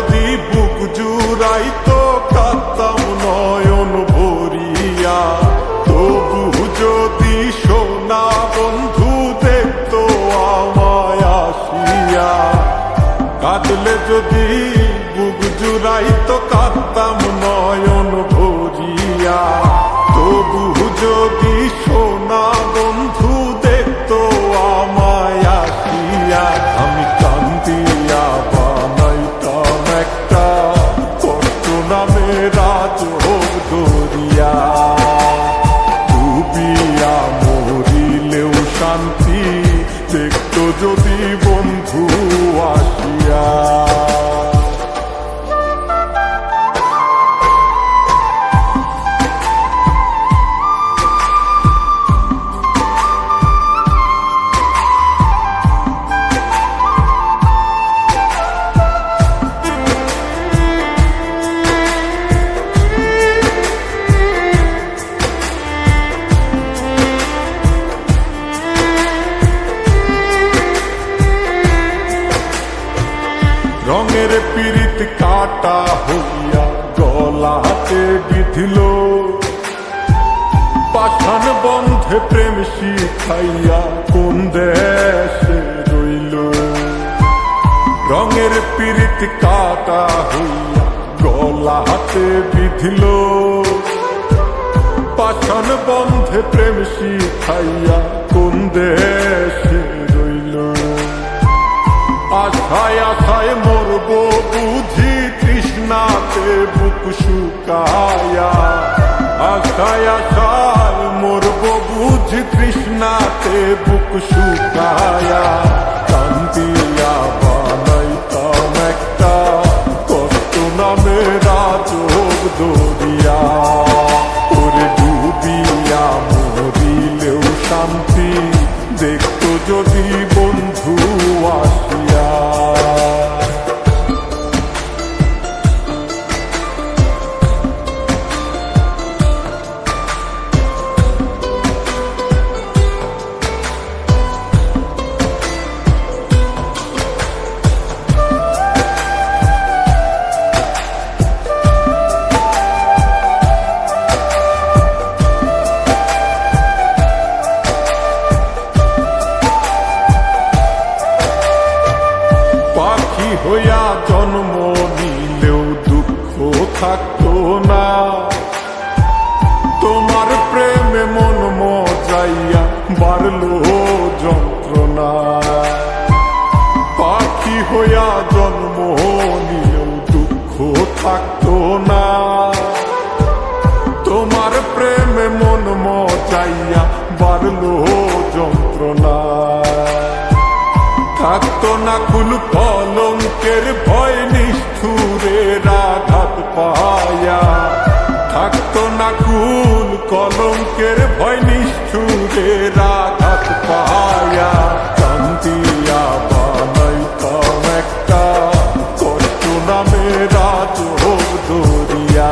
যদি বুক জুড়াইতো কাঁদতাম নয়ন ভরিয়া, তবু যদি সোনা বন্ধু দেখতো আমায় আসিয়া। কাঁদলে যদি বুক জুড়াইতো কাঁদতাম নয়ন ভরিয়া, তবু যদি সোনা বন্ধু দেখতো আমায় আসিয়া। আমি কান্দিয়া বানাইতাম একটা কষ্ট নামের আজব দরিয়া, ডুবিয়া মরিলেও শান্তি দেখতো যদি বন্ধু আসিয়া। রঙের পীড়িত কাটা হইয়া গলাতে বিধিল, পাষাণ বন্ধে প্রেম শিখাইয়া কোন দেশে রইল। রঙের পীড়িত কাটা হইয়া গলাতে বিধিল, পাষাণ বন্ধে প্রেম শিখাইয়া কোন দেশে রইল। আশায় আশায় মরব বুঝি তৃষ্ণাতে বুক শুকায়া, আশায় আশায় মরব বুঝি তৃষ্ণাতে বুক শুকায়া। কান্দিয়া বানাইতাম একটা কষ্ট নামের আজব দরিয়া, ওরে ডুবিয়া মরিলেও শান্তি দেখতো যদি বন্ধু আসিয়া। পাখি হইয়া জন্ম নিলেও দুঃখ থাকতো না, তোমার প্রেমে মন মজাইয়া বাড়লো যন্ত্রণা। পাখি হইয়া জন্ম নিলেও দুঃখ থাকতো না, তোমার প্রেমে মন মজাইয়া বাড়লো যন্ত্রণা। থাকতো না কুল কলঙ্কের ভয় নিষ্ঠুরের আঘাত পায়া, থাকতো না কুল কলঙ্কের ভয় নিষ্ঠুরের আঘাত পায়া। কান্দিয়া বানাইতাম একটা কষ্ট নামের আজব দরিয়া,